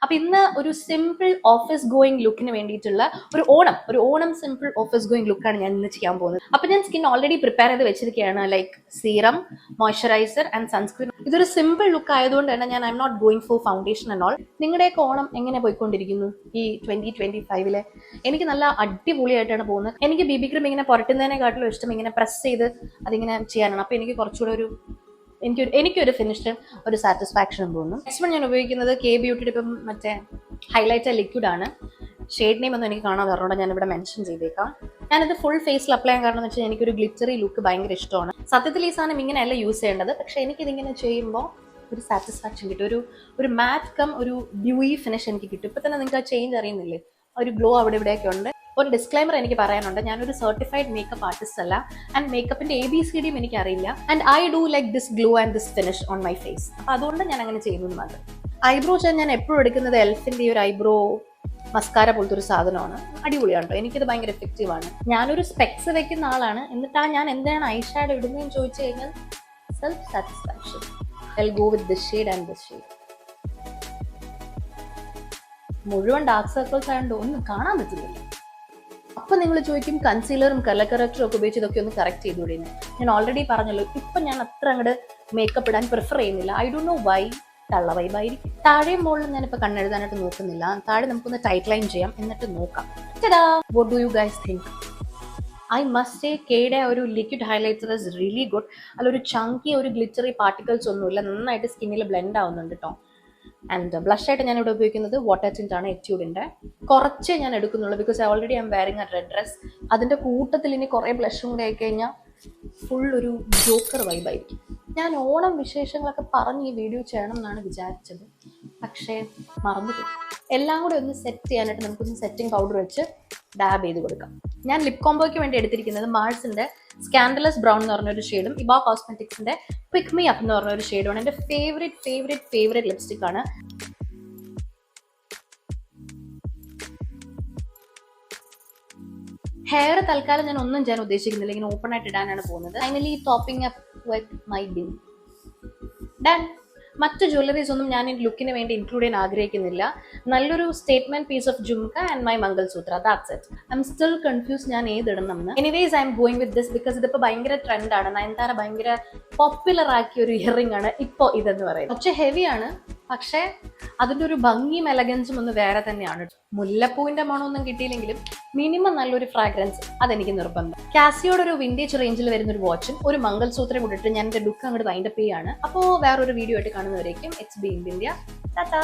അപ്പൊ ഇന്ന് ഒരു സിമ്പിൾ ഓഫീസ് ഗോയിങ് ലുക്കിന് വേണ്ടിയിട്ടുള്ള ഒരു ഓണം സിമ്പിൾ ഓഫീസ് ഗോയിങ് ലുക്കാണ് ഞാൻ ഇന്ന് ചെയ്യാൻ പോകുന്നത്. അപ്പൊ ഞാൻ സ്കിൻ ഓൾറെഡി പ്രിപ്പയർ ചെയ്ത് വെച്ചിരിക്കുകയാണ്, like serum, moisturiser and sunscreen. ഇതൊരു സിമ്പിൾ ലുക്ക് ആയതുകൊണ്ട് തന്നെ ഞാൻ I'm not going for foundation and all. നിങ്ങളുടെയൊക്കെ ഓണം എങ്ങനെ പോയിക്കൊണ്ടിരിക്കുന്നു ഈ 2025? എനിക്ക് നല്ല അടിപൊളിയായിട്ടാണ് പോകുന്നത്. എനിക്ക് ബിബി ക്രീം ഇങ്ങനെ പുരട്ടുന്നതിനെക്കാട്ടിലും ഇഷ്ടം ഇങ്ങനെ പ്രസ് ചെയ്ത് അതിങ്ങനെ ചെയ്യാനാണ്. അപ്പൊ എനിക്ക് കുറച്ചുകൂടെ എനിക്കൊരു ഫിനിഷിൽ ഒരു സാറ്റിസ്ഫാക്ഷനും തോന്നുന്നു. നെക്സ്റ്റ് വൺ ഞാൻ ഉപയോഗിക്കുന്നത് കെ ബ്യൂട്ടിയുടെ ഇപ്പം മറ്റേ ഹൈലൈറ്റർ ലിക്വിഡ് ആണ്. ഷെയ്ഡ് നെയിം ഒന്നും എനിക്ക് കാണാൻ പറഞ്ഞോണ്ട് ഞാൻ ഇവിടെ മെൻഷൻ ചെയ്തേക്കാം. ഞാനിത് ഫുൾ ഫേസിൽ അപ്ലൈ ചെയ്യാൻ കാരണം എന്ന് വെച്ചാൽ എനിക്കൊരു ഗ്ലിറ്ററി ലുക്ക് ഭയങ്കര ഇഷ്ടമാണ്. സത്യത്തിൽ ഈ സാധനം ഇങ്ങനെയല്ല യൂസ് ചെയ്യേണ്ടത്, പക്ഷെ എനിക്കിതിങ്ങനെ ചെയ്യുമ്പോൾ ഒരു സാറ്റിസ്ഫാക്ഷൻ കിട്ടും. ഒരു മാറ്റ് കം ഒരു ഡ്യൂയി ഫിനിഷ് എനിക്ക് കിട്ടും. ഇപ്പൊ തന്നെ നിങ്ങൾക്ക് ആ ചേഞ്ച് അറിയുന്നില്ലേ, ഒരു ഗ്ലോ അവിടെ ഇവിടെയൊക്കെ ഉണ്ട്. ഒരു ഡിസ്ക്ലൈമർ എനിക്ക് പറയാനുണ്ട്, ഞാനൊരു സർട്ടിഫൈഡ് മേക്കപ്പ് ആർട്ടിസ്റ്റ് അല്ല, ആൻഡ് മേക്കപ്പിന്റെ ABCD എനിക്ക് അറിയില്ല. And I do like this glow and this finish on my face. അപ്പൊ അതുകൊണ്ട് ഞാൻ അങ്ങനെ ചെയ്യുന്നത് മാത്രം. ഐബ്രോ ഞാൻ എപ്പോഴും എടുക്കുന്നത് എൽഫിന്റെ ഒരു ഐബ്രോ മസ്കാര പോലത്തെ ഒരു സാധനമാണ്. അടിപൊളിയാണ് കേട്ടോ, എനിക്കത് ഭയങ്കര എഫക്റ്റീവ് ആണ്. ഞാനൊരു സ്പെക്സ് വെക്കുന്ന ആളാണ്, എന്നിട്ടാ ഞാൻ എന്താണ് ഐ ഷാഡോ ഇടുന്നതെന്ന് ചോദിച്ചു കഴിഞ്ഞാൽ self satisfaction. I will go with this shade and this shade. മുഴുവൻ ഡാർക്ക് സർക്കിൾസ് ആയതുകൊണ്ട് ഒന്നും കാണാൻ പറ്റുന്നില്ല. അപ്പൊ നിങ്ങൾ ചോദിക്കും കൺസീലറും കളർ കറക്ടറും ഒക്കെ ഉപയോഗിച്ച് ഇതൊക്കെ ഒന്ന് കറക്റ്റ് ചെയ്തുകൂടെ? ഞാൻ ഓൾറെഡി പറഞ്ഞല്ലോ, ഇപ്പൊ ഞാൻ അത്ര അങ്ങോട്ട് മേക്കപ്പ് ഇടാൻ പ്രിഫർ ചെയ്യുന്നില്ല. ഐ ഡോ നോ വൈ. തള്ള വൈബായിരിക്കും. താഴെയും മുകളിലും ഞാനിപ്പോ കണ്ണെഴുതാനായിട്ട് നോക്കുന്നില്ല. താഴെ നമുക്കൊന്ന് ടൈറ്റ് ലൈൻ ചെയ്യാം, എന്നിട്ട് നോക്കാം. What do you guys think? I must say കെയുടെ ഒരു liquid highlighter is really good. അതിലൊരു ചങ്കി ഒരു ഗ്ലിറ്ററി പാർട്ടിക്കിൾസ് ഒന്നുമില്ല, നന്നായിട്ട് സ്കിന്നിൽ ബ്ലെൻഡ് ആവുന്നുണ്ട് കേട്ടോ. ആൻഡ് ബ്ലഷ് ആയിട്ട് ഞാൻ ഇവിടെ ഉപയോഗിക്കുന്നത് വാട്ടർ ടിന്റ് ആണ്, എറ്റ്യൂഡിന്റെ. കുറച്ചേ ഞാൻ എടുക്കുന്നുള്ളൂ, because already I M wearing A red dress. അതിന്റെ കൂട്ടത്തിൽ ഇനി കുറെ ബ്ലഷും കൂടെ ആയി കഴിഞ്ഞാൽ ഫുൾ ഒരു ജോക്കർ വൈബായിരിക്കും. ഞാൻ ഓണം വിശേഷങ്ങളൊക്കെ പറഞ്ഞ് ഈ വീഡിയോ ചെയ്യണം എന്നാണ് വിചാരിച്ചത്, പക്ഷേ മറന്നുപോയി. എല്ലാം കൂടെ ഒന്ന് സെറ്റ് ചെയ്യാനായിട്ട് നമുക്കൊന്ന് സെറ്റിംഗ് പൗഡർ വെച്ച് ഡാബ് ചെയ്ത് കൊടുക്കാം. ഞാൻ ലിപ് കോംബോയ്ക്ക് വേണ്ടി എടുത്തിരിക്കുന്നത് മാൾസിന്റെ സ്കാൻഡലസ് ബ്രൗൺ എന്ന് പറഞ്ഞൊരു ഷെയ്ഡും ഇബ കോസ്മെറ്റിക്സിന്റെ പിക് മീ അപ്പ് എന്ന് പറഞ്ഞൊരു ഷെയ്ഡുമാണ്. എൻ്റെ ഫേവറേറ്റ് ലിപ്സ്റ്റിക് ആണ്. ഹെയർ തൽക്കാലം ഞാൻ ഒന്നും ചെയ്യാൻ ഉദ്ദേശിക്കുന്നില്ല, ഇങ്ങനെ ഓപ്പൺ ആയിട്ട് ഇടാനാണ് പോകുന്നത്. Finally topping up with my bin. Done. മറ്റു ജ്വല്ലറീസ് ഒന്നും ഞാൻ ഈ ലുക്കിന് വേണ്ടി ഇൻക്ലൂഡ് ചെയ്യാൻ ആഗ്രഹിക്കുന്നില്ല. നല്ലൊരു statement piece of jhumka and my mangalsutra, that's it. I'm still confuse ഞാൻ ഏതിടണം എന്ന്. Anyways I'm going with this because ഇതിപ്പോ ഭയങ്കര ട്രെൻഡാണ്. നയൻതാര ഭയങ്കര പോപ്പുലർ ആക്കിയ ഒരു ഇയറിംഗ് ആണ് ഇപ്പോ ഇതെന്ന് പറയുന്നത്. കുറച്ച് ഹെവിയാണ്, പക്ഷേ അതിന്റെ ഒരു ഭംഗിയും എലഗൻസും ഒന്ന് വേറെ തന്നെയാണ്. മുല്ലപ്പൂവിന്റെ മണമൊന്നും കിട്ടിയില്ലെങ്കിലും മിനിമം നല്ലൊരു ഫ്രാഗ്രൻസ് അതെനിക്ക് നിർബന്ധം. കാസിയോടെ ഒരു വിന്റേജ് റേഞ്ചിൽ വരുന്ന ഒരു വാച്ചും ഒരു മംഗൾസൂത്രം കൂടിയിട്ട് ഞാൻ എന്റെ ലുക്ക് അങ്ങോട്ട് വൈൻഡപ്പ് ചെയ്യാണ്. അപ്പോൾ വേറൊരു വീഡിയോ ആയിട്ട് കാണുന്നവരേക്കും ഇറ്റ്സ് ബീൻ ഇന്ത്യ. ടാറ്റാ.